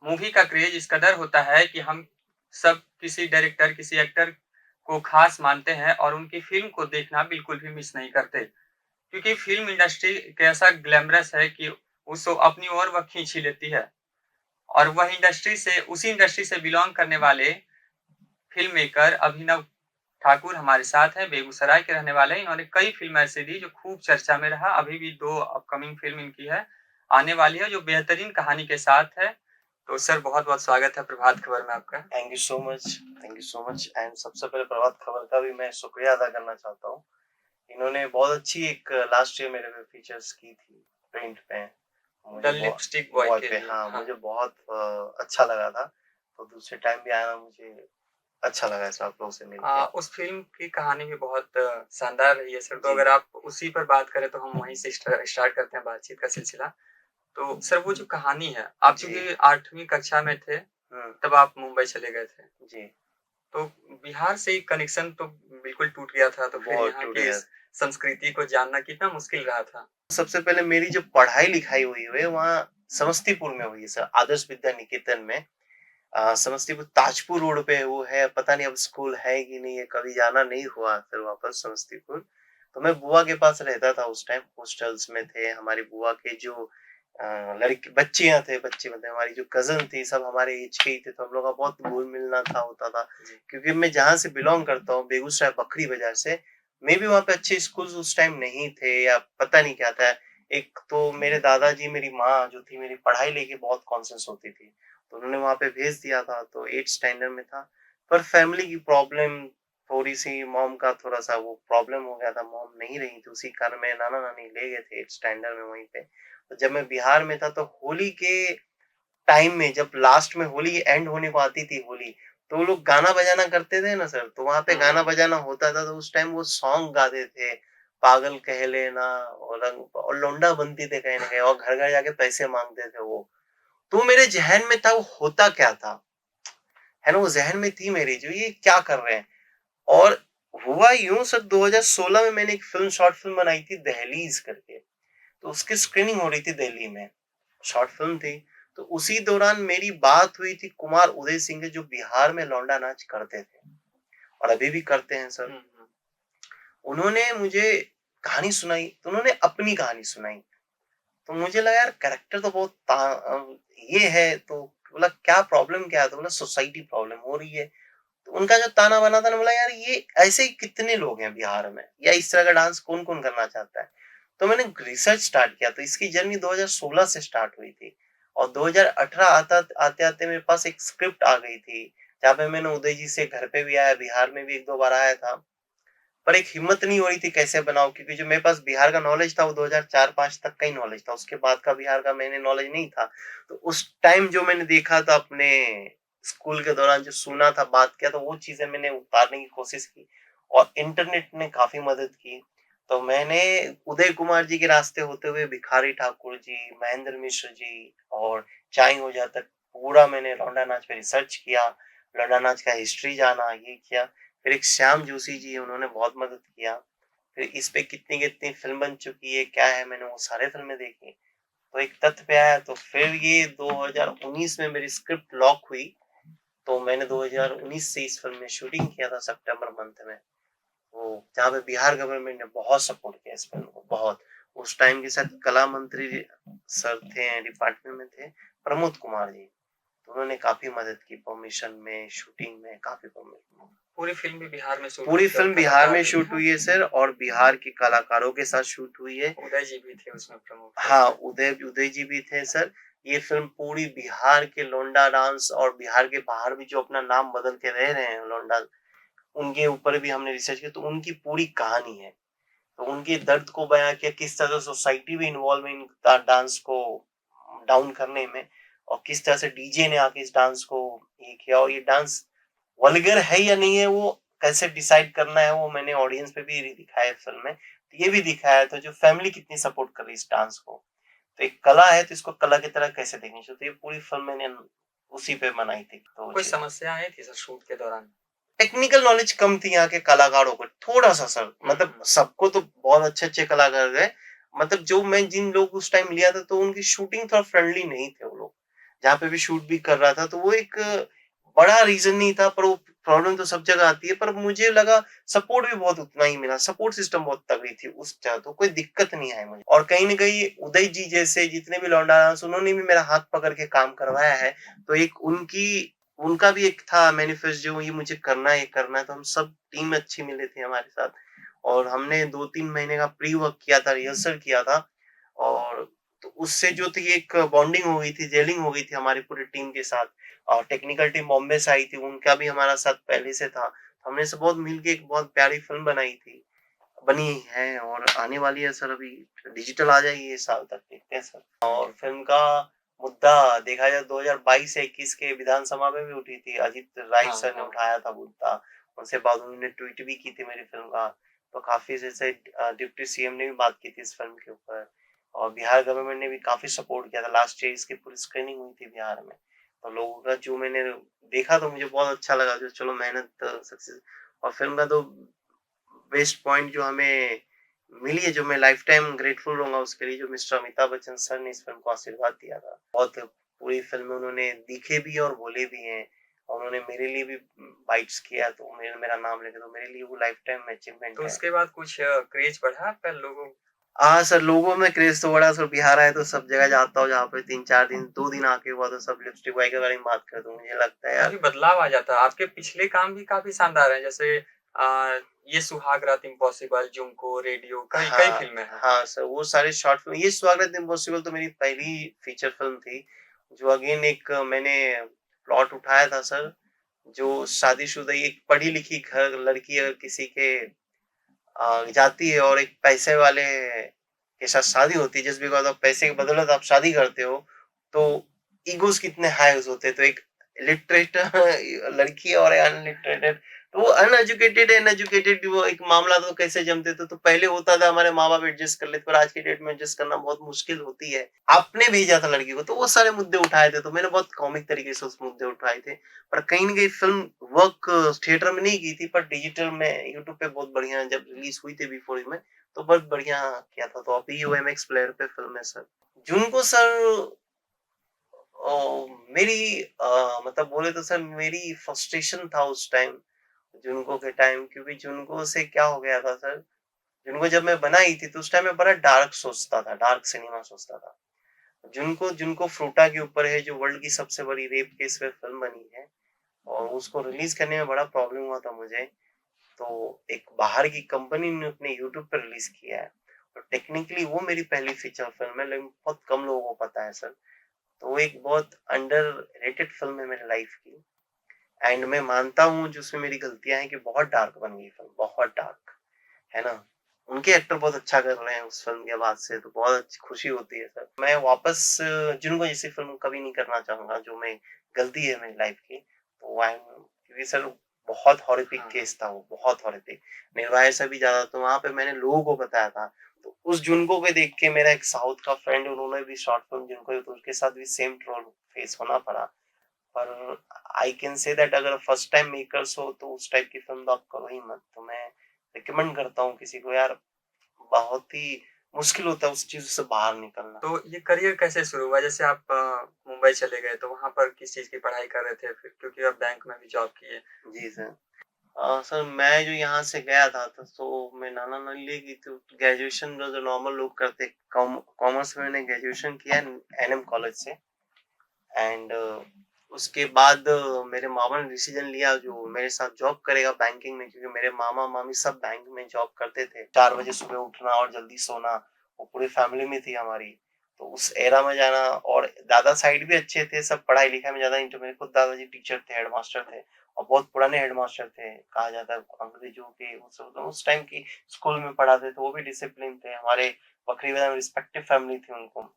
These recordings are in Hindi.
मूवी का क्रेज इस कदर होता है कि हम सब किसी डायरेक्टर, किसी एक्टर को खास मानते हैं और उनकी फ़िल्म को देखना बिल्कुल भी मिस नहीं करते। क्योंकि फ़िल्म इंडस्ट्री एक ऐसा ग्लैमरस है कि उसको अपनी ओर वह खींच ही लेती है और वह इंडस्ट्री से उसी इंडस्ट्री से बिलॉन्ग करने वाले फ़िल्म मेकर अभिनव ठाकुर हमारे साथ हैं, बेगूसराय के रहने वाले हैं। इन्होंने कई फ़िल्म ऐसी दी जो खूब चर्चा में रहा। अभी भी 2 अपकमिंग फ़िल्म इनकी है, आने वाली है जो बेहतरीन कहानी के साथ है। तो सर बहुत-बहुत स्वागत है प्रभात खबर में आपका। Thank you so much, thank you so much. And सबसे पहले प्रभात खबर का भी मैं शुक्रिया अदा करना चाहता हूँ। इन्होंने बहुत अच्छी एक लास्ट ईयर मेरे पे फीचर्स की थी प्रिंट पे। द मुझे लिपस्टिक बॉय बॉय के पे लिए। हाँ, हाँ। मुझे बहुत अच्छा लगा था। तो दूसरे टाइम भी आया, मुझे अच्छा लगा ऐसा आप लोगों से मिलके। उस फ़िल्म की कहानी भी बहुत शानदार रही है सर, तो जी, अगर आप उसी पर बात करें तो हम वहीं से स्टार्ट करते हैं बातचीत का सिलसिला। तो सर वो जो कहानी है, आप जी। चूँकि 8वीं कक्षा में थे, हुँ, तब आप मुंबई चले गए थे। जी। तो बिहार से कनेक्शन तो बिल्कुल टूट गया था, तो फिर बहुत यहाँ टूट की गया। इस संस्कृति को जानना कितना मुश्किल रहा था? सबसे पहले मेरी जो पढ़ाई-लिखाई हुई है वहाँ समस्तीपुर में हुई है सर, आदर्श विद्या निकेतन में। समस्तीपुर ताजपुर रोड पे वो है, पता नहीं अब स्कूल है कि नहीं है, कभी जाना नहीं हुआ फिर वापस समस्तीपुर। तो मैं बुआ के पास रहता था उस टाइम, हॉस्टल्स में थे हमारी बुआ के जो लड़की बच्चियाँ थे, बच्चे मतलब हमारी जो कज़न थी सब हमारे ऐज के ही थे, तो हम लोग का बहुत घुल-मिलना था होता था। क्योंकि मैं जहाँ से बिलॉन्ग करता हूँ बेगूसराय बखरी बाज़ार से, मे बी वहाँ पे अच्छे स्कूल्स उस टाइम नहीं थे या पता नहीं क्या था। एक तो मेरे दादाजी, मेरी माँ जो थी मेरी पढ़ाई लेके बहुत कॉन्शियस होती थी। तो उन्होंने वहाँ पे भेज दिया था, तो 8th स्टैंडर्ड में था। पर फैमिली की प्रॉब्लम थोड़ी-सी, मॉम का थोड़ा-सा वो प्रॉब्लम हो गया था, मॉम नहीं रही थी, उसी कारण मेरे नाना-नानी ले गए थे 8th स्टैंडर्ड में वहीं पे। तो जब मैं बिहार में था तो होली के टाइम में जब लास्ट में होली एंड होने को आती थी होली, तो वो लोग गाना बजाना करते थे ना सर, तो वहाँ पे गाना हुँ। बजाना होता था तो उस टाइम वो सॉन्ग गाते थे, पागल कह लेना और रंग और लौंडा बनती थे कहीं न कहीं और घर-घर जाके पैसे माँगते थे वो। तो मेरे ज़हन में था वो होता क्या था? है ना? वो ज़हन में थी मेरे जो ये क्या कर रहे हैं? और हुआ यूँ सर 2016 में मैंने एक फ़िल्म शॉर्ट फ़िल्म बनाई थी दहलीज़ करके, तो उसकी स्क्रीनिंग हो रही थी दिल्ली में, शॉर्ट फ़िल्म थी। तो उसी दौरान मेरी बात हुई थी कुमार उदय सिंह के जो बिहार में लौंडा नाच करते थे और अभी भी करते हैं सर। हुँ, हुँ। उन्होंने मुझे कहानी सुनाई, तो उन्होंने अपनी कहानी सुनाई। तो मुझे लगा यार कैरेक्टर तो बहुत ये है तो बोला क्या प्रॉब्लम क्या है? तो बोला सोसाइटी प्रॉब्लम हो रही है। तो उनका जो ताना बाना था ना बोला यार ये ऐसे ही कितने लोग हैं बिहार में या इस तरह का डांस कौन-कौन करना चाहता है? तो मैंने रिसर्च स्टार्ट किया तो इसकी जर्नी 2016 से स्टार्ट हुई थी और 2018 आते-आते मेरे पास एक स्क्रिप्ट आ गई थी, जहाँ पे मैंने उदय जी से घर पे भी आया, बिहार में भी 1-2 बार आया था। पर एक हिम्मत नहीं हो रही थी कैसे बनाऊँ क्योंकि जो मेरे पास बिहार का नॉलेज था वो 2004-5 तक का ही नॉलेज था, उसके बाद का बिहार का मैंने नॉलेज नहीं था। तो उस टाइम जो मैंने देखा था अपने स्कूल के दौरान जो सुना था, बात किया तो वो चीज़ें मैंने उतारने की कोशिश की और इंटरनेट ने काफ़ी मदद की। तो मैंने उदय कुमार जी के रास्ते होते हुए भिखारी ठाकुर जी, महेंद्र मिश्र जी और चाई ओझा तक पूरा मैंने लौंडा नाच पे रिसर्च किया, लौंडा नाच का हिस्ट्री जाना, ये किया। फिर एक श्याम जोशी जी हैं, उन्होंने बहुत मदद किया। फिर इस पे कितनी-कितनी फ़िल्म बन चुकी है, क्या है, मैंने वो सारे फ़िल्में देखी। तो एक तथ्य पे आया तो फिर ये 2019 में मेरी स्क्रिप्ट लॉक हुई, तो मैंने 2019 से इस फ़िल्म में शूटिंग किया था सितंबर मंथ में। वो जहाँ पे बिहार गवर्नमेंट ने बहुत सपोर्ट किया इस फ़िल्म को, बहुत। उस टाइम के शायद कला मंत्री सर थे, डिपार्टमेंट में थे, प्रमोद कुमार जी। तो उन्होंने काफ़ी मदद की परमिशन में, शूटिंग में, काफ़ी परमिशन पूरी फ़िल्म भी बिहार में शूट पूरी हुई थी और फ़िल्म बिहार कलाकार में भी शूट बिहार हुई है के। सर और बिहार के कलाकारों के साथ शूट हुई है। उदय जी भी थे उसमें प्रमुख तौर हाँ, पे। उदय उदय जी भी थे सर। ये फ़िल्म पूरी बिहार के लौंडा डांस और बिहार के बाहर भी जो अपना नाम बदल के रह रहे हैं लौंडा, उनके ऊपर भी हमने रिसर्च किया, तो उनकी पूरी कहानी है। तो उनके दर्द को बयाँ किया, किस तरह सोसाइटी भी इन्वॉल्व है इन डांस को डाउन करने में और किस तरह से डीजे ने आके इस डांस को ये किया और ये डांस वल्गर है या नहीं है वो कैसे डिसाइड करना है वो मैंने ऑडियंस पे भी दिखाया फ़िल्म में। तो ये भी दिखाया था जो फैमिली कितनी सपोर्ट कर रही है इस डांस को। तो एक कला है तो इसको कला की तरह कैसे देखनी चाहिए। तो ये पूरी फ़िल्म मैंने उसी पे बनाई थी। तो कोई जी। समस्या आई थी सर शूट के दौरान? टेक्निकल नॉलेज कम थी यहाँ के कलाकारों को, थोड़ा-सा सर, हुँ, मतलब हुँ। सबको तो बहुत अच्छे-अच्छे कलाकार गए, मतलब जो मैं जिन लोग उस टाइम लिया था तो उनकी शूटिंग थोड़ा फ्रेंडली नहीं थे वो लोग। जहाँ पे भी शूट भी कर रहा था, तो वो एक बड़ा रीज़न नहीं था, पर वो प्रॉब्लम तो सब जगह आती है, पर मुझे लगा सपोर्ट भी बहुत उतना ही मिला, सपोर्ट सिस्टम बहुत तगड़ी थी उस जगह, तो कोई दिक्कत नहीं आई मुझे। और कहीं न कहीं उदय जी जैसे जितने भी लौंडा डांस उन्होंने भी मेरा हाथ पकड़ के काम करवाया है, तो एक उनका भी एक था मैनिफेस्ट जो ये मुझे करना है, तो हम सब टीम अच्छी मिले थे हमारे साथ और हमने 2-3 महीने का प्री वर्क किया था, रिहर्सल किया था और तो उससे जो थी एक बॉन्डिंग हो गई थी, जेलिंग हो गई थी हमारी पूरी टीम के साथ और टेक्निकल टीम बॉम्बे से आई थी, उनका भी हमारा साथ पहले से था। हमने सब बहुत मिल के एक बहुत प्यारी फ़िल्म बनाई थी, बनी है और आने वाली है सर अभी डिजिटल आ जाएगी इस साल तक देखते हैं सर। और फ़िल्म का मुद्दा देखा जाए 2022 से 21 के विधानसभा में भी उठी थी, अजीत राय हाँ, सर ने हाँ। उठाया था मुद्दा, उसके बाद उन्होंने ट्वीट भी की थी मेरी फ़िल्म का, तो काफ़ी जैसे डिप्टी सीएम ने भी बात की थी इस फ़िल्म के ऊपर और बिहार गवर्नमेंट ने भी काफ़ी सपोर्ट किया था, लास्ट ईयर इसकी पूरी स्क्रीनिंग हुई थी बिहार में। तो लोगों का जो मैंने देखा तो मुझे बहुत अच्छा लगा जो चलो मेहनत सक्सेस और फ़िल्म का तो बेस्ट पॉइंट जो हमें मिली है, जो मैं लाइफ टाइम ग्रेटफुल रहूँगा उसके लिए जो मिस्टर अमिताभ बच्चन सर ने इस फ़िल्म को आशीर्वाद दिया था। बहुत पूरी फ़िल्म में उन्होंने दिखे भी और बोले भी हैं और उन्होंने मेरे लिए भी बाइट्स किया तो मेरा नाम लेके तो मेरे लिए वो लाइफ टाइम तो अचीवमेंट है। उसके बाद कुछ क्रेज़ बढ़ा आपका लोगों हाँ सर, लोगों में क्रेज़ तो बड़ा सर बिहार आए तो सब जगह जाता हूँ जहाँ पे 3-4 दिन 2 दिन आके हुआ तो सब लिपस्टिक बॉय के बारे में बात करते हैं। मुझे लगता है काफ़ी यार बदलाव आ जाता है। आपके पिछले काम भी काफ़ी शानदार हैं, जैसे ये सुहाग रात इम्पॉसिबल, जुमको, रेडियो कई कई हाँ, फ़िल्में हैं। हाँ सर, वो सारे शॉर्ट फ़िल्म ये स्वागत इम्पॉसिबल तो मेरी पहली फ़ीचर फ़िल्म थी, जो अगेन एक मैंने प्लॉट उठाया था सर, जो शादीशुदा एक पढ़ी-लिखी घर लड़की अगर किसी के जाती है और एक पैसे वाले के साथ शादी होती है, जस्ट बिकॉज़ ऑफ पैसे की बदौलत आप शादी करते हो, तो ईगोज़ कितने हाईज़ होते हैं, तो एक लिटरेट लड़की और अनलिटरेटेड तो वो अनएजुकेटेड एजुकेटेड वो एक मामला तो कैसे जमते थे, तो पहले होता था हमारे माँ-बाप एडजस्ट कर लेते, पर आज की डेट में एडजस्ट करना बहुत मुश्किल होती है। आपने भेजा था लड़की को, तो वो सारे मुद्दे उठाए थे, तो मैंने बहुत कॉमिक तरीके से उस मुद्दे उठाए थे। पर कहीं न कहीं फ़िल्म वर्क थिएटर में नहीं की थी, पर डिजिटल में यूट्यूब पे बहुत बढ़िया जब रिलीज़ हुई थी बिफोर में, तो बहुत बढ़िया किया था। तो अभी ओएमएक्स प्लेयर पे फ़िल्म है सर। जुनको सर मेरी मतलब बोले तो सर मेरी फ्रस्ट्रेशन था उस टाइम, जुनको के टाइम क्योंकि जुनको से क्या हो गया था सर, जुनको जब मैं बनाई थी तो उस टाइम मैं बड़ा डार्क सोचता था, डार्क सिनेमा सोचता था। जुनको जुनको फ्रूटा के ऊपर है जो वर्ल्ड की सबसे बड़ी रेप केस पे फ़िल्म बनी है और उसको रिलीज़ करने में बड़ा प्रॉब्लम हुआ था मुझे। तो एक बाहर की कंपनी ने अपने यूट्यूब पे रिलीज़ किया है। तो टेक्निकली वो मेरी पहली फीचर फ़िल्म है लेकिन बहुत कम लोगों को पता है सर। तो वो एक बहुत अंडररेटेड फ़िल्म है मेरी लाइफ़ की एंड मैं मानता हूँ जो उसमें मेरी गलतियाँ हैं कि बहुत डार्क बन गई फ़िल्म, बहुत डार्क, है ना? उनके एक्टर बहुत अच्छा कर रहे हैं उस फ़िल्म के बाद से तो बहुत अच्छी खुशी होती है सर। मैं वापस जिनको जैसी फ़िल्म कभी नहीं करना चाहूँगा जो मैं गलती है मेरी लाइफ़ की। तो आई एम क्योंकि सर बहुत हॉरिफिक हाँ, हाँ। केस था वो, बहुत हॉरिफिक। निर्भया से भी ज़्यादा तो वहाँ पे मैंने लोगों को बताया था। तो उस जुनको को देख के मेरा एक साउथ का फ्रेंड उन्होंने भी शॉर्ट फ़िल्म जिनको तो उसके साथ भी सेम ट्रोल फेस होना पड़ा। पर आई कैन से दैट अगर फर्स्ट टाइम मेकर्स हो तो उस टाइप की फ़िल्म तो आप करो ही मत। तो मैं रिकमेंड करता हूँ किसी को यार बहुत ही मुश्किल होता है उस चीज़ से बाहर निकलना। तो ये करियर कैसे शुरू हुआ? जैसे आप मुंबई चले गए, तो वहाँ पर किस चीज़ की पढ़ाई कर रहे थे फिर? क्योंकि आप बैंक में भी जॉब किए। जी सर। सर मैं जो यहाँ से गया था तो मैं नाना नल्ली की तो ग्रेजुएशन जो जो नॉर्मल लोग करते कॉमर्स में मैंने ग्रेजुएशन किया एनएम कॉलेज से एंड उसके बाद मेरे मामा ने डिसीजन लिया जो मेरे साथ जॉब करेगा बैंकिंग में क्योंकि मेरे मामा-मामी सब बैंक में जॉब करते थे। 4 बजे सुबह उठना और जल्दी सोना, वो पूरी फैमिली में थी हमारी। तो उस एरा में जाना और दादा साइड भी अच्छे थे, सब पढ़ाई-लिखाई में ज़्यादा इंटरे मेरे खुद दादाजी टीचर थे, हेडमास्टर थे और बहुत पुराने हेडमास्टर थे। कहा जाता है अंग्रेजों के उस टाइम की स्कूल में पढ़ाते थे, वो भी डिसिप्लिन थे। हमारे बकरीवाला में रिस्पेक्टिव फैमिली थी उनको।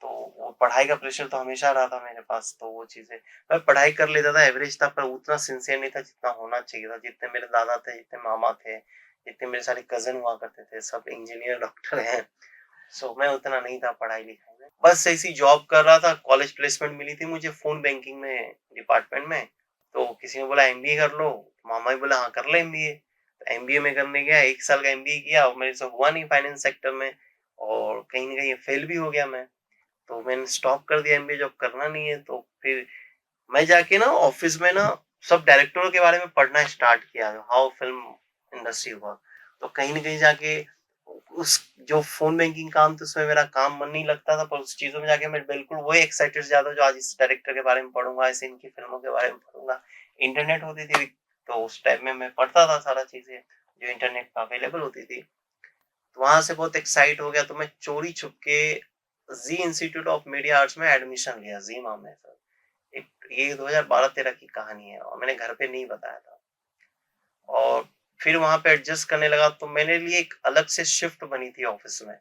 तो वो पढ़ाई का प्रेशर तो हमेशा रहा था मेरे पास, तो वो चीज़ें मैं पढ़ाई कर लेता था, एवरेज था, पर उतना सिंसियर नहीं था जितना होना चाहिए था। जितने मेरे दादा थे, जितने मामा थे, जितने मेरे सारे कज़िन हुआ करते थे, सब इंजीनियर, डॉक्टर हैं। सो मैं उतना नहीं था पढ़ाई-लिखाई में। बस ऐसी जॉब कर रहा था, कॉलेज प्लेसमेंट मिली थी मुझे फ़ोन बैंकिंग में डिपार्टमेंट में। तो किसी ने बोला एमबीए कर लो, मामा भी बोला हाँ, कर ले एमबीए। तो एमबीए मैं करने गया, 1 साल का एमबीए किया और मेरे से हुआ नहीं फाइनेंस सेक्टर में और कहीं न कहीं फेल भी हो गया मैं। तो मैंने स्टॉप कर दिया, एमबीए जॉब करना नहीं है। तो फिर मैं जाके ना ऑफिस में ना सब डायरेक्टरों के बारे में पढ़ना स्टार्ट किया, हाउ फिल्म इंडस्ट्री वर्क। तो कहीं न कहीं जाके उस जो फ़ोन बैंकिंग काम था उसमें मेरा काम मन नहीं लगता था, पर उस चीज़ों में जाके मैं बिल्कुल वही एक्साइटेड से जाता जो आज इस डायरेक्टर के बारे में पढ़ूँगा, ऐसे इनकी फ़िल्मों के बारे में पढ़ूँगा। इंटरनेट होती थी तो उस टाइम में मैं पढ़ता था सारा चीज़ें जो इंटरनेट पे अवेलेबल होती थी। तो वहाँ से बहुत एक्साइट हो गया, तो मैं चोरी छुपके ज़ी इंस्टीट्यूट ऑफ मीडिया आर्ट्स में एडमिशन लिया, ज़ीमा में सर। एक ये 2012-13 की कहानी है और मैंने घर पे नहीं बताया था। और फिर वहाँ पे एडजस्ट करने लगा तो मेरे लिए एक अलग से शिफ्ट बनी थी ऑफ़िस में।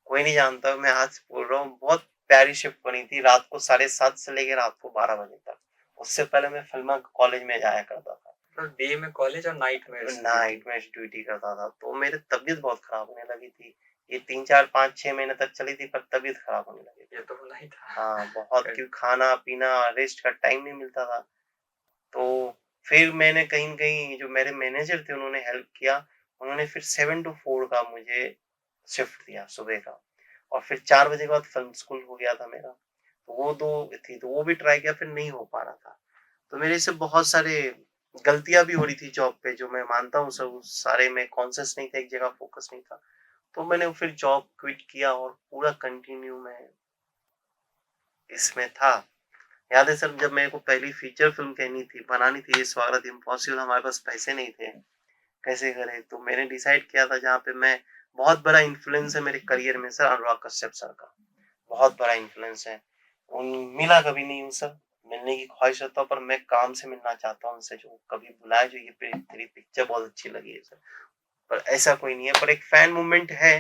कोई नहीं जानता, मैं आज बोल रहा हूँ, बहुत प्यारी शिफ्ट बनी थी, रात को 7:30 से लेके रात को 12 बजे तक। उससे पहले मैं फ़िल्म कॉलेज में जाया करता था। मतलब डे में कॉलेज और नाइट में ड्यूटी। नाइट में ड्यूटी करता था, तो मेरी तबीयत बहुत खराब होने लगी थी। ये 3, 4, 5, 6 महीने तक चली थी, पर तबीयत खराब होने लगी थी। ये तो होना ही था। हाँ, बहुत, क्योंकि खाना-पीना, रेस्ट का टाइम नहीं मिलता था। तो फिर मैंने कहीं न कहीं जो मेरे मैनेजर थे उन्होंने हेल्प किया। उन्होंने फिर 7 टू 4 का मुझे शिफ्ट दिया सुबह का, और फिर 4 बजे के बाद फ़िल्म स्कूल हो गया था मेरा। तो वो 2 थी, तो वो भी ट्राई किया, फिर नहीं हो पा रहा था। तो मेरे से बहुत सारे गलतियाँ भी हो रही थी जॉब पे, जो मैं मानता हूँ सब सारे में कॉन्शियस नहीं था, एक जगह फ़ोकस नहीं था। तो मैंने फिर जॉब क्विट किया और पूरा कंटिन्यू मैं इसमें था। याद है सर, जब मेरे को पहली फीचर फ़िल्म कहनी थी, बनानी थी, ये स्वागत इम्पॉसिबल, हमारे पास पैसे नहीं थे, कैसे करें? तो मैंने डिसाइड किया था जहाँ पे मैं, बहुत बड़ा इन्फ्लुएंस है मेरे करियर में सर अनुराग कश्यप सर का, बहुत बड़ा इन्फ्लुएंस है। उन मिला कभी नहीं हूँ सर, मिलने की ख्वाहिश रखता हूँ, पर मैं काम से मिलना चाहता हूँ उनसे, जो कभी बुलाए, जो ये तेरी पिक्चर बहुत अच्छी लगी है सर। पर ऐसा कोई नहीं है, पर एक फैन मूवमेंट है,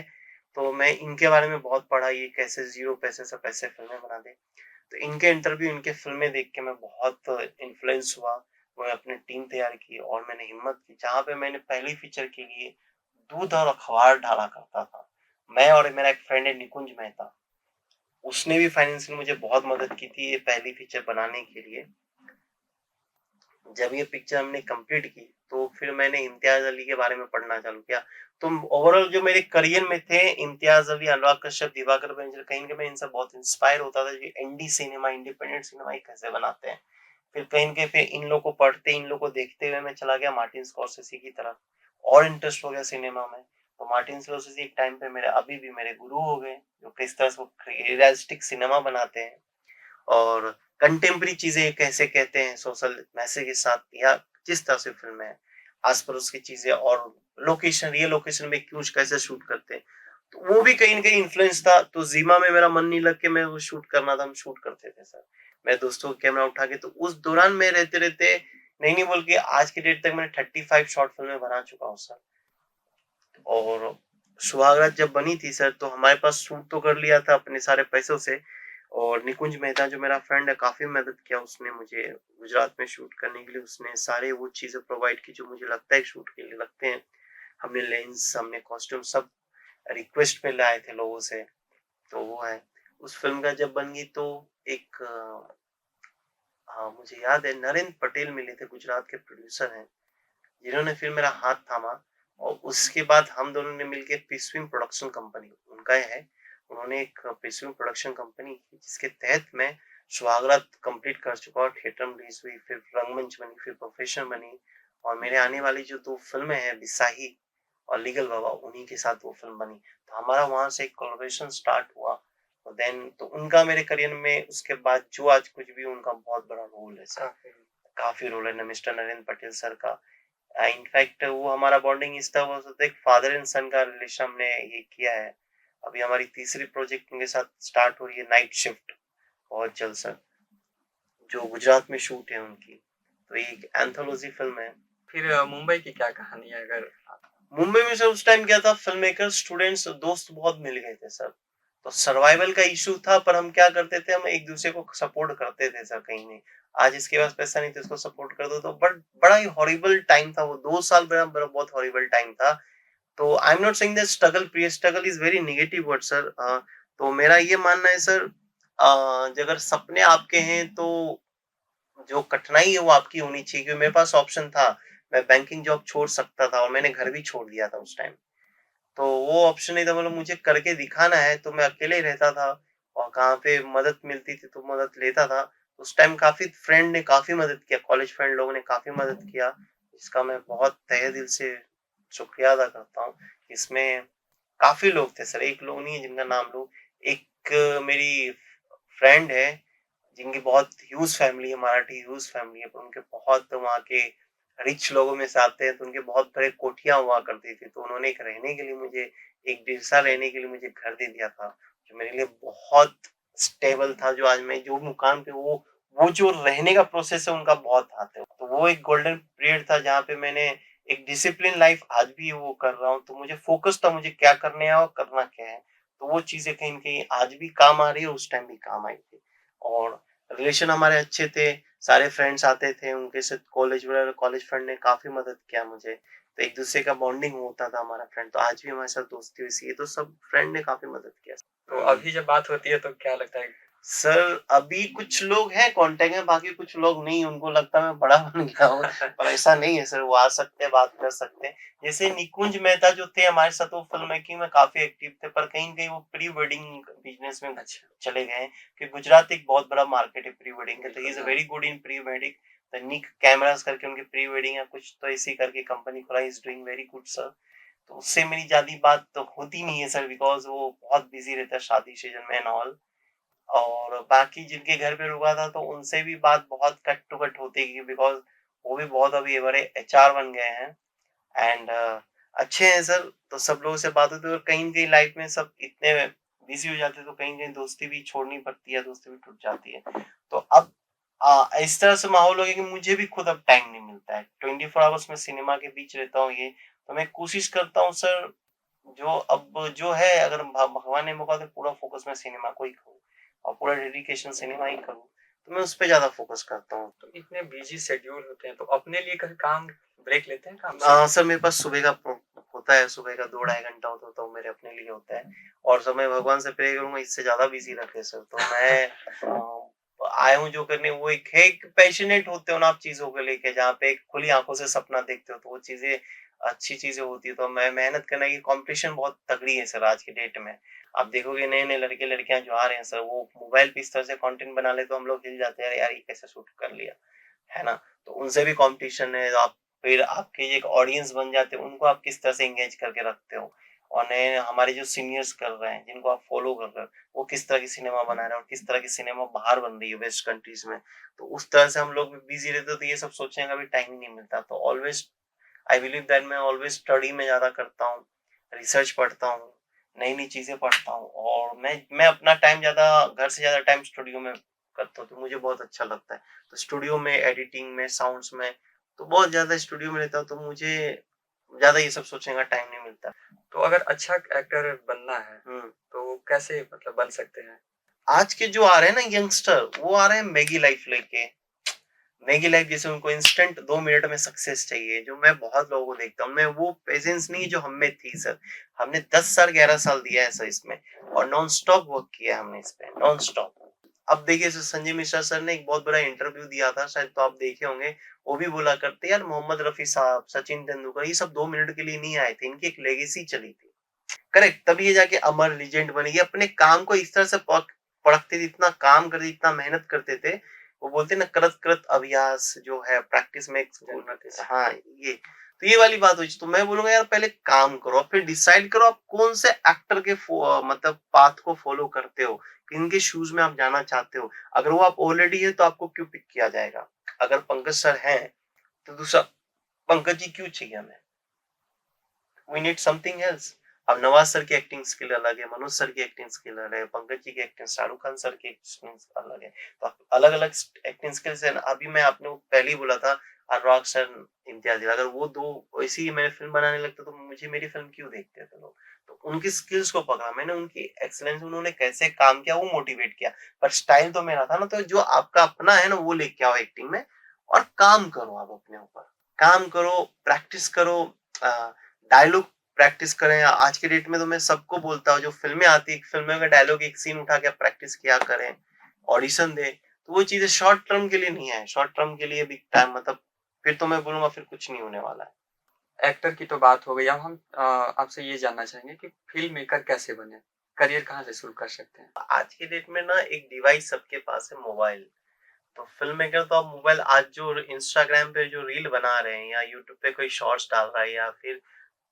तो मैं इनके बारे में बहुत पढ़ा, ये कैसे ज़ीरो पैसे से पैसे फ़िल्में बना दें। तो इनके इंटरव्यू, इनके फ़िल्में देख के मैं बहुत इन्फ्लुएंस हुआ। मैं अपनी टीम तैयार की और मैंने हिम्मत की, जहाँ पे मैंने पहली फ़ीचर के लिए दूध और अख़बार डाला करता था। मैं और मेरा एक फ्रेंड है निकुंज मेहता, उसने भी फाइनेंशियल मुझे बहुत मदद की थी ये पहली फ़ीचर बनाने के लिए। जब ये पिक्चर हमने कंप्लीट की, तो फिर मैंने इम्तियाज़ अली के बारे में पढ़ना चालू किया। तो ओवरऑल जो मेरे करियर में थे, इम्तियाज़ अली, अनुराग कश्यप, दिवाकर बंजर, कहीं न कहीं मैं इनसे बहुत इंस्पायर होता था, कि इंडी सिनेमा, इंडिपेंडेंट सिनेमा ये कैसे बनाते हैं। फिर कहीं न कहीं फिर इन लोग को पढ़ते, इन लोग को देखते हुए मैं चला गया मार्टिन स्कॉर्सेज़ी की तरफ, और इंटरेस्ट हो गया सिनेमा में। तो मार्टिन स्कॉर्सेज़ी एक टाइम पे मेरे, अभी भी मेरे गुरु हो गए, जो किस तरह से वो रियलिस्टिक सिनेमा बनाते हैं। और कंटेम्परेरी चीज़ें कैसे कहते हैं सोशल मैसेज के साथ, या जिस तरह से फ़िल्म है, आस-पड़ोस की चीज़ें, और लोकेशन, रियल लोकेशन में क्यूज कैसे शूट करते हैं। तो वो भी कहीं न कहीं इन्फ्लुएंस था, तो ज़ीमा में मेरा मन नहीं लग के मैं वो शूट करना था, हम शूट करते थे सर। मैं दोस्तों का कैमरा उठा के, तो उस दौरान मैं रहते-रहते, नहीं बोल के आज की डेट तक मैंने 35 शॉर्ट फ़िल्में बना चुका हूँ सर। और सुहागरात जब बनी थी सर, तो हमारे पास शूट तो कर लिया था अपने सारे पैसों से, और निकुंज मेहता जो मेरा फ्रेंड है, काफ़ी मदद किया उसने मुझे गुजरात में शूट करने के लिए। उसने सारे वो चीज़ें प्रोवाइड की जो मुझे लगता है शूट के लिए लगते हैं। हमने लेंस, हमने कॉस्ट्यूम सब रिक्वेस्ट पे लाए थे लोगों से, तो वो है। उस फ़िल्म का जब बन गई तो एक हाँ, मुझे याद है नरेंद्र पटेल मिले थे, गुजरात के प्रोड्यूसर हैं, जिन्होंने फिर मेरा हाथ थामा, और उसके बाद हम दोनों ने मिलके पिस्विम प्रोडक्शन कंपनी, उनका ही है, उन्होंने एक पिस्विम प्रोडक्शन कंपनी की, जिसके तहत मैं सुहागरात कंप्लीट कर चुका और थिएटर में रिलीज हुई, फिर रंगमंच बनी, फिर प्रोफेशन बनी, और मेरे आने वाली जो 2 फ़िल्में हैं, बिसाही और लीगल बाबा, उन्हीं के साथ वो फ़िल्म बनी। तो हमारा वहाँ से एक कोलैबोरेशन स्टार्ट हुआ। तो देन तो उनका मेरे करियर में उसके बाद जो आज कुछ भी, उनका बहुत बड़ा रोल है सर। काफ़ी। काफ़ी रोल है, न मिस्टर नरेंद्र पटेल सर का। इनफैक्ट वो हमारा बॉन्डिंग इस तरह हुआ था, एक फादर एंड सन का रिलेशन हमने ये किया है। अभी हमारी तीसरी प्रोजेक्ट उनके साथ स्टार्ट हो रही है, नाइट शिफ्ट, बहुत जल्द सर, जो गुजरात में शूट है उनकी। तो ये एक एंथोलॉजी फ़िल्म है। फिर मुंबई की क्या कहानी है अगर आप। मुंबई में सर उस टाइम क्या था, फ़िल्म मेकर, स्टूडेंट्स, दोस्त बहुत मिल गए थे सर। तो सर्वाइवल का इश्यू था, पर हम क्या करते थे, हम एक-दूसरे को सपोर्ट करते थे सर कहीं नहीं। आज इसके पास पैसा नहीं तो इसको सपोर्ट कर दो, तो बड़ा ही हॉरिबल टाइम था वो, 2 साल मेरा बहुत हॉरिबल टाइम था। तो I am not saying that struggle free, struggle is very negative word sir. तो मेरा ये मानना है सर, अगर सपने आपके हैं तो जो कठिनाई है वो आपकी होनी चाहिए, क्योंकि मेरे पास ऑप्शन था। मैं बैंकिंग जॉब छोड़ सकता था, और मैंने घर भी छोड़ दिया था उस टाइम। तो वो ऑप्शन नहीं था, मतलब मुझे करके दिखाना है, तो मैं अकेले ही रहता था, और कहाँ पे मदद मिलती थी तो मदद लेता था। उस टाइम काफ़ी फ्रेंड ने काफ़ी मदद किया, कॉलेज फ्रेंड लोगों ने काफ़ी मदद किया, जिसका मैं बहुत तहे दिल से शुक्रिया अदा करता हूँ। इसमें काफ़ी लोग थे सर, एक लोग नहीं है जिनका नाम लूँ। एक मेरी फ्रेंड है, जिनकी बहुत ह्यूज फैमिली है, मराठी ह्यूज फैमिली है, पर उनके बहुत वहाँ के रिच लोगों में से आते हैं, तो उनके बहुत बड़े कोठियाँ हुआ करती थी, तो उन्होंने एक रहने के लिए मुझे, एक दिरसा रहने के लिए मुझे घर दे दिया था, जो मेरे लिए बहुत स्टेबल था, जो आज मैं जो मुकाम पे वो जो रहने का प्रोसेस है उनका बहुत हाथ है। तो वो एक गोल्डन पीरियड था जहाँ पे मैंने एक डिसिप्लिन लाइफ आज भी वो कर रहा हूँ, तो मुझे फ़ोकस था मुझे क्या करने है और करना क्या है। तो वो चीज़ें कहीं न कहीं आज भी काम आ रही है और उस टाइम भी काम आई थी। और रिलेशन हमारे अच्छे थे, सारे फ्रेंड्स आते थे, उनके साथ कॉलेज फ्रेंड ने काफ़ी मदद किया मुझे। तो एक-दूसरे का बॉन्डिंग होता था हमारा फ्रेंड, तो आज भी हमारे साथ दोस्ती वैसी है, तो सब फ्रेंड ने काफ़ी मदद किया। तो अभी जब बात होती है तो क्या लगता है? सर अभी कुछ लोग हैं कॉन्टैक्ट में, बाकी कुछ लोग नहीं, उनको लगता है मैं बड़ा बन गया हूँ, पर ऐसा नहीं है सर, वो आ सकते हैं, बात कर सकते हैं। जैसे निकुंज मेहता जो थे हमारे साथ, वो फ़िल्म मेकिंग में काफ़ी एक्टिव थे, पर कहीं न कहीं वो प्री वेडिंग बिज़नेस में अच्छा। चले गए हैं, कि गुजरात एक बहुत बड़ा मार्केट है प्री वेडिंग का, तो he is a very good in pre wedding. The nick cameras करके उनकी प्री वेडिंग या कुछ तो ऐसी करके कंपनी खुला, he is doing very good sir. तो उससे मेरी ज़्यादा बात तो होती नहीं है सर, बिकॉज़ वो बहुत बिज़ी रहता है शादी सीज़न में एंड ऑल। और बाकी जिनके घर पे रुका था तो उनसे भी बात बहुत कट टू कट होती है, बिकॉज़ वो भी बहुत अभी बड़े एचआर बन गए हैं एंड अच्छे हैं सर, तो सब लोगों से बात होती है, और कहीं न कहीं लाइफ में सब इतने बिज़ी हो जाते हैं, तो कहीं न कहीं दोस्ती भी छोड़नी पड़ती है, दोस्ती भी टूट जाती है। तो अब इस तरह से माहौल हो गया कि मुझे भी खुद अब टाइम नहीं मिलता है। 24 आवर्स मैं सिनेमा के बीच रहता हूँ ये, तो मैं कोशिश करता हूँ सर, जो है, अगर भगवान ने मौका दे, पूरा फ़ोकस मैं सिनेमा को ही करूँ और पूरा डेडिकेशन सिनेमा ही करूँ, तो मैं उस पे ज़्यादा फ़ोकस करता हूँ। तो इतने बिजी शेड्यूल होते हैं तो अपने लिए कभी काम ब्रेक लेते हैं काम से? सर मेरे पास सुबह का होता है, सुबह का 2 ढाई घंटा होता है, तो मेरे अपने लिए होता है, और सब मैं भगवान से प्रे करूँगा इससे ज़्यादा बिज़ी रखे सर। तो मैं आया हूँ जो करने, वो एक है, एक पैशनेट होते हो ना आप चीज़ों को लेके, जहाँ पे एक खुली आँखों से सपना देखते हो, तो वो चीज़ें अच्छी चीज़ें होती है, तो मैं मेहनत करने की, कॉम्पिटिशन बहुत तगड़ी है सर आज के डेट में। आप देखोगे नए-नए लड़के-लड़कियाँ जो आ रहे हैं सर, वो मोबाइल पे इस तरह से कंटेंट बना लेते, तो हम लोग हिल जाते हैं, अरे यार ये कैसे शूट कर लिया, है ना? तो उनसे भी कॉम्पिटिशन है, आप फिर आपके एक ऑडियंस बन जाते हैं, उनको आप किस तरह से एंगेज करके रखते हो, और नए हमारे जो सीनियर्स कर रहे हैं, जिनको आप फॉलो कर रहे हो, वो किस तरह की सिनेमा बना रहे हैं और किस तरह की सिनेमा बाहर बन रही है वेस्ट कंट्रीज़ में। तो उस तरह से हम लोग भी बिज़ी रहते हैं, तो ये सब सोचने का भी टाइम ही नहीं मिलता। तो ऑलवेज़ आई बिलीव दैट मैं ऑलवेज़ स्टडी में ज़्यादा करता हूँ, रिसर्च पढ़ता हूँ, नई-नई चीज़ें पढ़ता हूँ, और मैं अपना टाइम ज़्यादा, घर से ज़्यादा टाइम स्टूडियो में करता हूँ, तो मुझे बहुत अच्छा लगता है। तो स्टूडियो में, एडिटिंग में, साउंड्स में, तो बहुत ज़्यादा स्टूडियो में रहता हूँ, तो मुझे ज़्यादा ये सब सोचने का टाइम नहीं मिलता। तो अगर अच्छा एक्टर बनना है हुँ। तो कैसे मतलब बन सकते हैं? आज के जो आ रहे हैं ना यंगस्टर, वो आ रहे हैं मैगी लाइफ लेके। मैगी लाइफ जैसे उनको इंस्टेंट 2 मिनट में सक्सेस चाहिए, जो मैं बहुत लोगों को देखता हूँ। मैं वो पेशेंस नहीं जो हम में थी सर। हमने 10 साल, 11 साल दिया है सर इसमें, और नॉन स्टॉप वर्क किया है हमने इस पे, नॉन स्टॉप। अब देखिए सर, संजय मिश्रा सर ने एक बहुत बड़ा इंटरव्यू दिया था, शायद तो आप देखे होंगे। वो भी बोला करते यार, मोहम्मद रफी साहब, सचिन तेंदुलकर, ये सब 2 मिनट के लिए नहीं आए थे, इनकी एक लेगेसी चली थी। करेक्ट, तभी ये जाके अमर लीजेंड बने। ये अपने काम को इस तरह से पढ़ते थे, इतना काम करते, इतना मेहनत करते थे। वो बोलते हैं ना, कृत कृत अभ्यास जो है प्रैक्टिस में जन्नत से। हाँ, ये तो ये वाली बात हुई। तो मैं बोलूँगा यार, पहले काम करो, फिर डिसाइड करो आप कौन से एक्टर के मतलब पाथ को फॉलो करते हो, किनके शूज़ में आप जाना चाहते हो। अगर वो आप ऑलरेडी है तो आपको क्यों पिक किया जाएगा? अगर पंकज सर हैं, तो दूसरा पंकज जी क्यों चाहिए हमें? We need something else. अब नवाज सर की एक्टिंग स्किल अलग है, मनोज सर की एक्टिंग स्किल अलग है, पंकज जी की एक्टिंग, शाहरुख खान सर की एक्टिंग अलग है। तो अलग अलग एक्टिंग स्किल्स है ना। अभी मैं आपने वो पहले ही बोला था, अनुराग सर, इम्तियाज, अगर वो दो वैसी ही मैं फिल्म बनाने लगता तो मुझे मेरी फिल्म क्यों देखते थे लोग। तो उनकी स्किल्स को पकड़ा मैंने, उनकी एक्सलेंस, उन्होंने कैसे काम किया वो मोटिवेट किया। पर स्टाइल तो मेरा था ना। तो जो आपका अपना है ना, वो लेके आओ एक्टिंग में, और काम करो आप अपने ऊपर। काम करो, प्रैक्टिस करो, डायलॉग प्रैक्टिस करें। आज के डेट में तो मैं सबको बोलता हूँ, जो फ़िल्में आती है, फ़िल्में का डायलॉग एक सीन उठा के आप प्रैक्टिस किया करें, ऑडिशन दें। तो वो चीज़ें शॉर्ट टर्म के लिए नहीं है, शॉर्ट टर्म के लिए भी टाइम, मतलब फिर तो मैं बोलूँगा फिर कुछ नहीं होने वाला है। एक्टर की तो बात हो गई, अब हम आपसे ये जानना चाहेंगे कि फ़िल्म मेकर कैसे बने? करियर कहाँ से शुरू कर सकते हैं? आज की डेट में ना एक डिवाइस सबके पास है, मोबाइल। तो फ़िल्म मेकर तो आप मोबाइल, आज जो इंस्टाग्राम पे जो रील बना रहे हैं या यूट्यूब पे कोई शॉर्ट्स डाल रहा है या फिर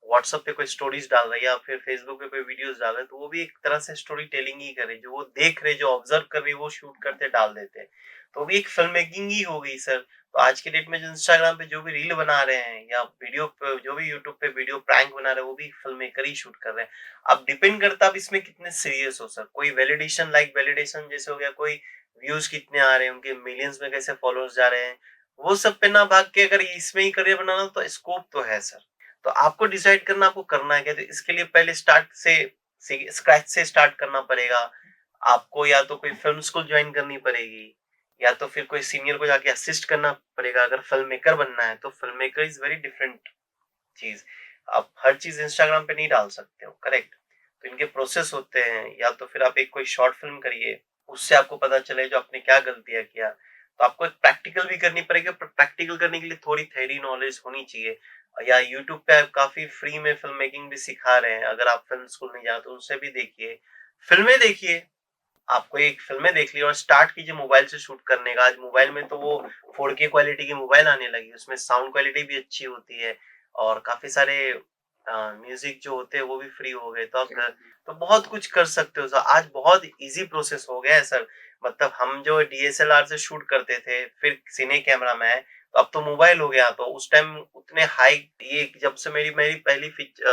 व्हाट्सएप पे कोई स्टोरीज डाल रहा है या फिर फेसबुक पे कोई वीडियोस डाल रहे हैं, तो वो भी एक तरह से स्टोरी टेलिंग ही कर रहे हैं। जो वो देख रहे, जो ऑब्जर्व कर रहे, वो शूट करते डाल देते हैं। तो वो भी एक फिल्म मेकिंग ही हो गई सर। तो आज के डेट में जो इंस्टाग्राम पे जो भी रील बना रहे हैं या वीडियो पे जो भी यूट्यूब पे वीडियो प्रैंक बना रहे हैं, वो भी फिल्म मेकर ही शूट कर रहे हैं। अब डिपेंड करता है आप इसमें कितने सीरियस हो सर। कोई वैलिडेशन, लाइक वैलिडेशन जैसे हो गया, कोई व्यूज कितने आ रहे हैं, उनके मिलियंस में कैसे फॉलोअर्स जा रहे हैं, वो सब पे ना भाग के अगर इसमें ही करियर बनाना, तो स्कोप तो है सर। तो आपको डिसाइड करना आपको करना है क्या। तो इसके लिए पहले स्टार्ट से स्क्रैच से स्टार्ट करना पड़ेगा। आपको या तो कोई फिल्म स्कूल ज्वाइन करनी पड़ेगी या तो फिर कोई सीनियर को जाके असिस्ट करना पड़ेगा। अगर फिल्म मेकर बनना है तो film maker is very different चीज। आप हर चीज इंस्टाग्राम पे नहीं डाल सकते हो, करेक्ट। तो इनके प्रोसेस होते हैं। या तो फिर आप एक कोई शॉर्ट फिल्म करिए, उससे आपको पता चले जो आपने क्या गलतियां किया। तो आपको एक प्रैक्टिकल भी करनी पड़ेगी, पर प्रैक्टिकल करने के लिए थोड़ी थ्योरी नॉलेज होनी चाहिए। या यूट्यूब पे आप काफी फ्री में फिल्म मेकिंग भी सिखा रहे हैं। अगर आप फिल्म स्कूल नहीं जाते तो उनसे भी देखिए, फिल्में देखिए। आपको एक फ़िल्में देख ली और स्टार्ट कीजिए मोबाइल से शूट करने का। आज मोबाइल में तो वो 4K क्वालिटी की मोबाइल आने लगी, उसमें साउंड क्वालिटी भी अच्छी होती है और काफ़ी सारे म्यूज़िक जो होते हैं वो भी फ्री हो गए। तो आप तो बहुत कुछ कर सकते हो सर। आज बहुत ईज़ी प्रोसेस हो गया है सर। मतलब हम जो डीएसएलआर से शूट करते थे, फिर सिने कैमरा में आए, तो अब तो मोबाइल हो गया। तो उस टाइम उतने हाई, ये जब से मेरी मेरी पहली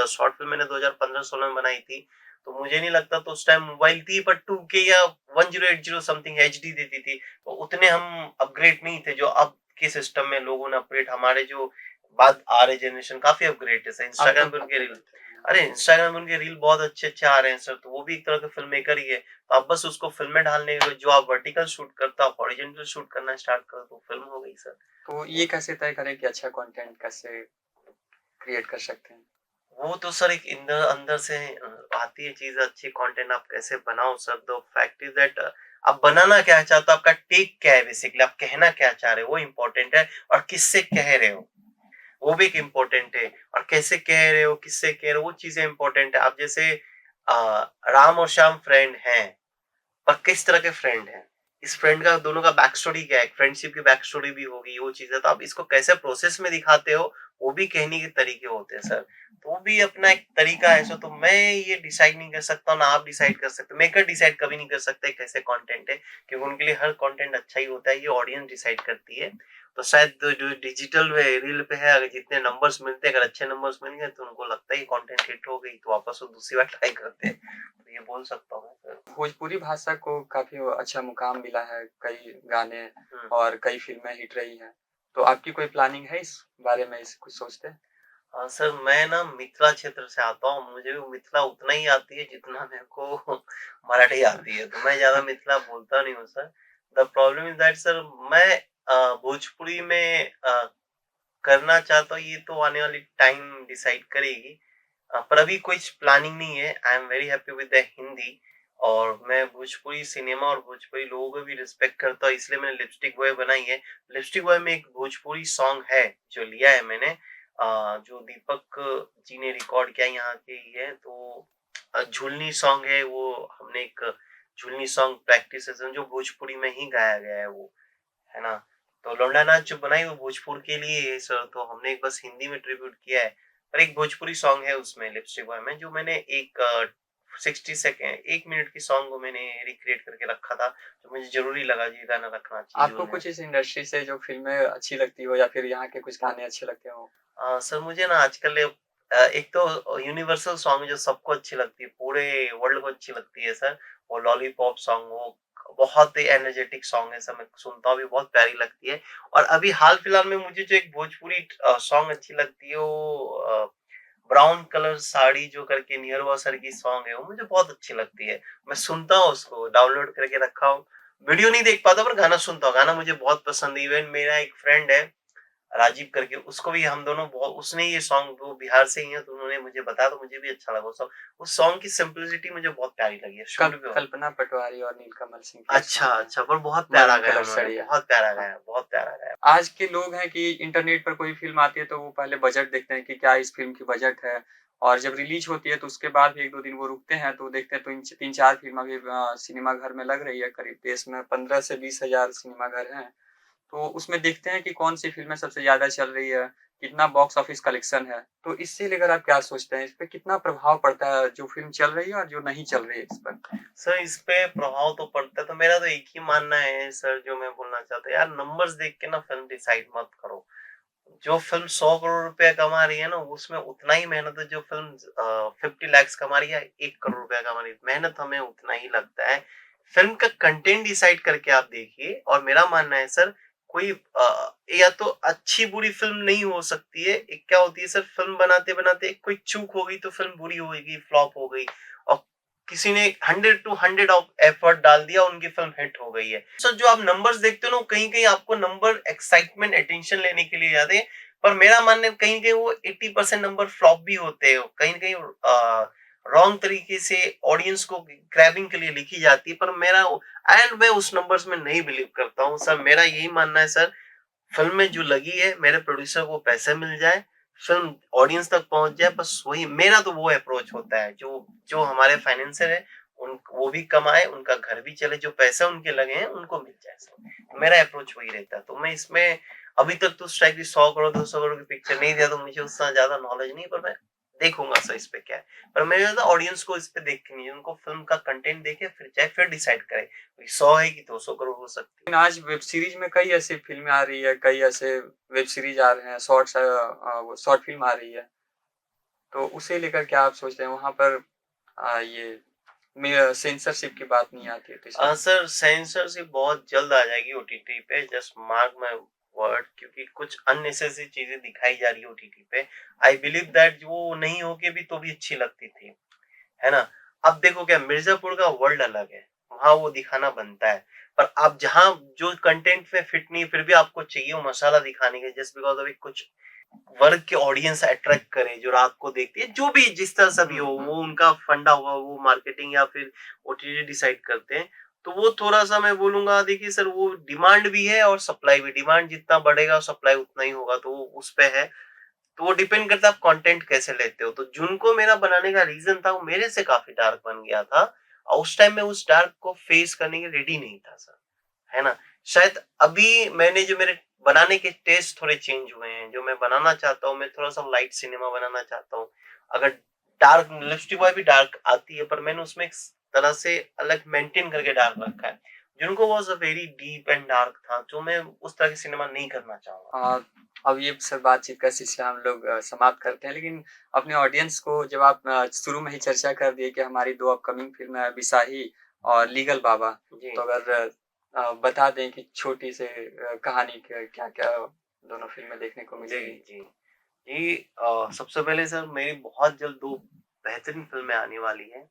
शॉर्ट फ़िल्म मैंने 2015-16 में बनाई थी, तो मुझे नहीं लगता तो उस टाइम मोबाइल थी, पर 2K या 1080 समथिंग एचडी देती थी। तो उतने हम अपग्रेड नहीं थे जो अब के सिस्टम में लोगों ने अपग्रेड। हमारे जो बाद आ रहे जनरेशन काफ़ी अपग्रेड है सर। आप तो इंस्टाग्राम पे उनके काफ़ी रील, करते हैं। अरे इंस्टाग्राम पे उनके रील बहुत अच्छे-अच्छे आ रहे हैं सर। तो वो भी एक तरह का फ़िल्म मेकर ही है। तो आप बस उसको फ़िल्म में डालने के, जो आप वर्टिकल शूट करते हो, आप हॉरिज़ॉन्टल शूट करना स्टार्ट करो तो फ़िल्म हो गई सर। तो ये कैसे तय करें कि अच्छा कंटेंट कैसे क्रिएट कर सकते हैं? वो तो सर एक अंदर अंदर से आती है चीज़। अच्छी कंटेंट आप कैसे बनाओ sir. The fact is that आप बनाना क्या चाहते हो, आपका टेक क्या है, बेसिकली आप कहना क्या चाह रहे हो वो इम्पोर्टेंट है। और किससे कह रहे हो वो भी एक इम्पोर्टेंट है। और कैसे कह रहे हो, किससे कह रहे हो, वो चीज़ें इम्पोर्टेंट है। आप जैसे राम और श्याम फ्रेंड हैं, और किस तरह के फ्रेंड हैं, इस फ्रेंड का दोनों का बैक स्टोरी क्या है, फ्रेंडशिप की बैक स्टोरी भी होगी, वो चीज़ है। तो आप इसको कैसे प्रोसेस में दिखाते हो, वो भी कहने के तरीके होते हैं सर। तो वो भी अपना एक तरीका है सर। तो मैं ये डिसाइड नहीं कर सकता, ना आप डिसाइड कर सकते, मेकर डिसाइड कभी नहीं कर सकते कैसे कंटेंट है, क्योंकि उनके लिए हर कंटेंट अच्छा ही होता है, ये ऑडियंस डिसाइड करती है। तो शायद जो डिजिटल वे रील पे है, अगर जितने नंबर्स मिलते हैं, अगर अच्छे नंबर्स मिल गए तो उनको लगता है ये कंटेंट हिट हो गई, तो वापस वो दूसरी बार ट्राई करते हैं। तो ये बोल सकता हूँ मैं सर। भोजपुरी भाषा को काफ़ी अच्छा मुकाम मिला है, कई गाने हुँ। और कई फ़िल्में हिट रही हैं। तो आपकी कोई प्लानिंग है इस बारे में, इस कुछ सोचते हैं? सर मैं ना मिथिला क्षेत्र से आता हूँ। मुझे भी मिथिला उतना ही आती है जितना मेरे को मराठी आती है। तो मैं ज़्यादा मिथिला बोलता नहीं हूँ sir. The problem is that sir, मैं भोजपुरी में करना चाहता हूँ, ये तो आने वाली टाइम डिसाइड करेगी। पर अभी कुछ प्लानिंग नहीं है। I am very happy with the Hindi. और मैं भोजपुरी सिनेमा और भोजपुरी लोगों को भी रिस्पेक्ट करता हूँ, इसलिए मैंने लिपस्टिक बॉय बनाई है। लिपस्टिक बॉय में एक भोजपुरी सॉन्ग है जो लिया है मैंने, जो दीपक जी ने रिकॉर्ड किया है, यहाँ के ही है। तो झुलनी सॉन्ग है वो। हमने एक झुलनी सॉन्ग प्रैक्टिस सेशन जो भोजपुरी में ही गाया गया है वो, है ना? तो लौंडा नाच जो बनाई वो भोजपुर के लिए है सर। तो हमने एक बस हिंदी में ट्रिब्यूट किया है। और एक भोजपुरी सॉन्ग है उसमें लिपस्टिक बॉय में, जो मैंने एक 60 सेकंड 1 मिनट की सॉन्ग को मैंने रिक्रिएट करके रखा था। तो मुझे ज़रूरी लगा ये गाना रखना चाहिए आपको जीवन में। कुछ इस इंडस्ट्री से जो फ़िल्में अच्छी लगती हो या फिर यहाँ के कुछ गाने अच्छे लगते हों? सर मुझे ना आजकल एक तो यूनिवर्सल सॉन्ग जो सबको अच्छी लगती है, पूरे वर्ल्ड को अच्छी लगती है सर, वो लॉलीपॉप सॉन्ग, वो बहुत ही एनर्जेटिक सॉन्ग है सर। मैं सुनता हूँ भी, बहुत प्यारी लगती है। और अभी हाल-फिलहाल में मुझे जो एक भोजपुरी सॉन्ग अच्छी लगती है, वो ब्राउन कलर साड़ी जो करके नियरवा सर की सॉन्ग है, वो मुझे बहुत अच्छी लगती है। मैं सुनता हूँ उसको, डाउनलोड करके रखा हूँ। वीडियो नहीं देख पाता पर गाना सुनता हूँ। गाना मुझे बहुत पसंद है। इवन मेरा एक फ्रेंड है राजीव करके, उसको भी हम दोनों बहुत, उसने ये सॉन्ग, वो बिहार से ही है तो उन्होंने मुझे बताया तो मुझे भी अच्छा लगा वो सॉन्ग। उस सॉन्ग की सिंपलिसिटी मुझे बहुत प्यारी लगी है, शुरू भी बहुत। कल्पना पटवारी और नीलकमल सिंह के अच्छा, सॉन्ग है, अच्छा, पर बहुत प्यारा मरून गाया कलर उन्होंने, सड़िया। बहुत प्यारा हाँ। गाया, बहुत प्यारा गाया। आज के लोग हैं कि इंटरनेट पर कोई फ़िल्म आती है तो वो पहले बजट देखते हैं कि क्या इस फ़िल्म की बजट है, और जब रिलीज़ होती है तो उसके बाद भी 1-2 दिन वो रुकते हैं तो देखते हैं तो इन 3-4 फ़िल्म अभी सिनेमा घर में लग रही है, करीब देश में 15 से 20 हज़ार सिनेमा घर हैं। तो उसमें देखते हैं कि कौन-सी फ़िल्में सबसे ज़्यादा चल रही है, कितना बॉक्स ऑफिस कलेक्शन है। तो इससे लेकर आप क्या सोचते हैं, इस पे कितना प्रभाव पड़ता है जो फ़िल्म चल रही है और जो नहीं चल रही है इस पर? सर इस पे प्रभाव तो पड़ता है, तो मेरा तो एक ही मानना है सर, जो मैं बोलना चाहता हूँ, यार नंबर्स देख के ना फ़िल्म डिसाइड मत करो। जो फ़िल्म 100 करोड़ रुपया कमा रही है ना, उसमें उतना ही मेहनत है जो फ़िल्म 50 लैक्स कमा रही है, 1 करोड़ रुपया कमा रही है, मेहनत हमें उतना ही लगता है। फ़िल्म का कंटेंट डिसाइड करके आप देखिए, और मेरा मानना है सर, कोई या तो अच्छी-बुरी फ़िल्म नहीं हो सकती है। एक क्या होती है सर, फ़िल्म बनाते-बनाते कोई चूक हो गई तो फ़िल्म बुरी होएगी, फ्लॉप हो गई, और किसी ने 100 टू 100 ऑफ एफर्ट डाल दिया, उनकी फ़िल्म हिट हो गई है। सर जो आप नंबर्स देखते हो ना, कहीं-कहीं आपको नंबर एक्साइटमेंट, अटेंशन लेने के लिए आते हैं, पर मेरा मानना है कहीं-कहीं वो 80% नंबर फ्लॉप भी होते हैं। कहीं-कहीं रॉन्ग तरीके से ऑडियंस को ग्रैबिंग के लिए लिखी जाती है, पर मैं उस नंबर्स में नहीं बिलीव करता हूँ सर। मेरा यही मानना है सर, फ़िल्म में जो लगी है, मेरे प्रोड्यूसर को पैसे मिल जाए, फ़िल्म ऑडियंस तक पहुँच जाए, बस वही मेरा तो वो अप्रोच होता है। जो जो हमारे फाइनेंसर हैं, उन वो भी कमाएँ, उनका घर भी चले, जो पैसे उनके लगे हैं, उनको मिल जाए सब। मेरा अप्रोच वही रहता है। तो मैं इसमें अभी तक तो उस टाइप की 100 करोड़, 200 करोड़ की पिक्चर नहीं दिया, तो मुझे उतना ज़्यादा नॉलेज नहीं, पर मैं देखूँगा सर इस पे क्या है। पर मेरे ज़्यादा ऑडियंस को इस पे देखनी है, उनको फ़िल्म का कंटेंट देखे, फिर जाए, फिर डिसाइड करे, 100 है कि 200 करोड़ हो सकती है। लेकिन आज वेब सीरीज़ में कई ऐसी फ़िल्में आ रही है, कई ऐसे वेब सीरीज़ आ रहे हैं, वो शॉर्ट फ़िल्म आ रही है। तो उसे लेकर क्या आप सोचते हैं? वहाँ पर ये सेंसरशिप की बात नहीं आती है तो इसलिए? सर सेंसरशिप बहुत जल्द आ जाएगी ओटीटी पे, जस्ट मार्क माय वर्ड, क्योंकि कुछ अननेसेसरी चीजें दिखाई जा रही है ओटीटी पे। आई बिलीव दैट वो नहीं होके भी तो भी अच्छी लगती थी, है ना? अब देखो क्या, मिर्जापुर का वर्ल्ड अलग है, वहाँ वो दिखाना बनता है। पर आप जहाँ जो कंटेंट में फिट नहीं, फिर भी आपको चाहिए वो मसाला दिखाने के, जस्ट बिकॉज़ अभी कुछ वर्ग की ऑडियंस अट्रैक्ट करे, जो रात को देखती है, जो भी जिस तरह से भी हो, वो उनका फंडा हुआ, वो मार्केटिंग या फिर ओटीटी डिसाइड करते हैं। तो वो थोड़ा-सा मैं बोलूँगा, देखिए सर, वो डिमांड भी है और सप्लाई भी। डिमांड जितना बढ़ेगा, सप्लाई उतना ही होगा, तो वो उस पे है। तो वो डिपेंड करता है आप कंटेंट कैसे लेते हो। तो जिनको मेरा बनाने का रीज़न था, वो मेरे से काफ़ी डार्क बन गया था, और उस टाइम मैं उस डार्क को फेस करने के रेडी नहीं था सर, है ना? शायद अभी मैंने जो मेरे बनाने के टेस्ट थोड़े चेंज हुए हैं, जो मैं बनाना चाहता हूँ, मैं थोड़ा-सा लाइट सिनेमा बनाना चाहता हूँ। अगर डार्क लिपस्टिक बॉय भी डार्क आती है, पर मैंने उसमें एक तरह से अलग मेंटेन करके डार्क रखा है। जिनको was a very deep and dark था, जो मैं उस तरह की सिनेमा नहीं करना चाहूँगा। अ, अब ये सब बातचीत का सिलसिला हम लोग समाप्त करते हैं, लेकिन अपने ऑडियंस को जब आप शुरू में ही चर्चा कर दिए कि हमारी 2 अपकमिंग फ़िल्म है, बिसाही और लीगल बाबा, जी। तो अगर बता दें कि छोटी से कहानी के क्या-क्या दोनों फ़िल्में देखने को जी, मिलेगी? जी। जी, सबसे पहले सर, मेरी बहुत जल्द 2 बेहतरीन फ़िल्में आने वाली हैं।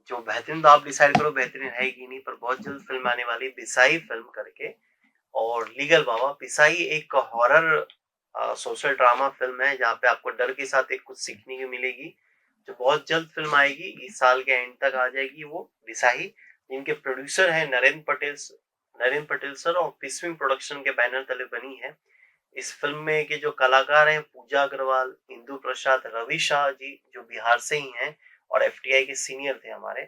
जो बेहतरीन तो आप डिसाइड करो बेहतरीन है कि नहीं, पर बहुत जल्द फ़िल्म आने वाली है, बिसाई फ़िल्म करके, और लीगल बाबा। बिसाई एक हॉरर सोशल ड्रामा फ़िल्म है, जहाँ पे आपको डर के साथ एक कुछ सीखने को मिलेगी, जो बहुत जल्द फ़िल्म आएगी, इस साल के एंड तक आ जाएगी वो, बिसाही। जिनके प्रोड्यूसर हैं नरेंद्र पटेल सर, और पिस्विंग प्रोडक्शन के बैनर तले बनी है। इस फ़िल्म में के जो कलाकार हैं, पूजा अग्रवाल, इंदु प्रसाद, रवि शाह जी, जो बिहार से ही हैं और एफटीआई के सीनियर थे हमारे,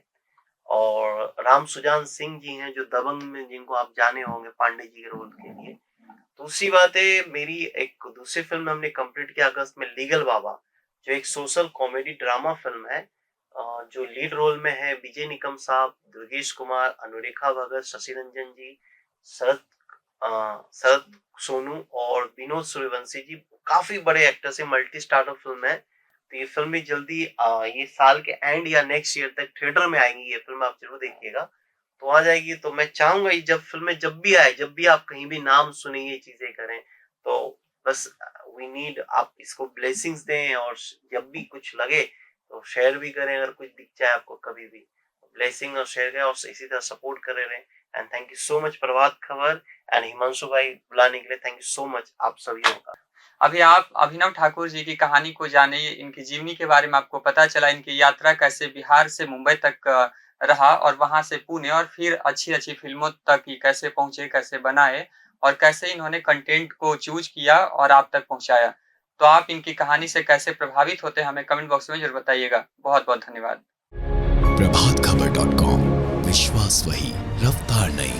और राम सुजान सिंह जी हैं, जो दबंग में जिनको आप जाने होंगे पांडे जी के रोल के लिए। दूसरी बात है, मेरी एक दूसरी फ़िल्म हमने कंप्लीट किया अगस्त में, लीगल बाबा, जो एक सोशल कॉमेडी ड्रामा फ़िल्म है। जो लीड रोल में है विजय निकम साहब, दुर्गेश कुमार, अनुरेखा भगत, शशि रंजन जी, शरद शरद सोनू और विनोद सूर्यवंशी जी, काफ़ी बड़े एक्टर्स हैं, मल्टी स्टारर फ़िल्म है। तो ये फ़िल्म भी जल्दी ये साल के एंड या नेक्स्ट ईयर तक थिएटर में आएँगी, ये फ़िल्म आप ज़रूर देखिएगा। तो आ जाएगी, तो मैं चाहूँगा ये जब फ़िल्में जब भी आए, जब भी आप कहीं भी नाम सुने, ये चीज़ें करें, तो बस वी नीड, आप इसको ब्लेसिंग्स दें, और जब भी कुछ लगे तो शेयर भी करें, अगर कुछ दिख जाए आपको कभी भी। ब्लेसिंग और शेयर करें, और इसी तरह सपोर्ट करे रहें। And thank you so much Prabhat Khabar and Himanshu भाई, बुलाने के लिए थैंक यू सो मच आप सभी का। अभी आप अभिनव ठाकुर जी की कहानी को जाने, इनकी जीवनी के बारे में आपको पता चला, इनकी यात्रा कैसे बिहार से मुंबई तक रहा और वहाँ से पुणे और फिर अच्छी-अच्छी फ़िल्मों तक ये कैसे पहुँचे, कैसे बनाए और कैसे इन्होंने कंटेंट को चूज़ किया और आप तक पहुँचाया। तो आप इनकी कहानी से कैसे प्रभावित होते हैं, हमें कमेंट बॉक्स में ज़रूर बताइएगा। बहुत-बहुत धन्यवाद। प्रभात खबर .com, विश्वास वही, रफ्तार नहीं।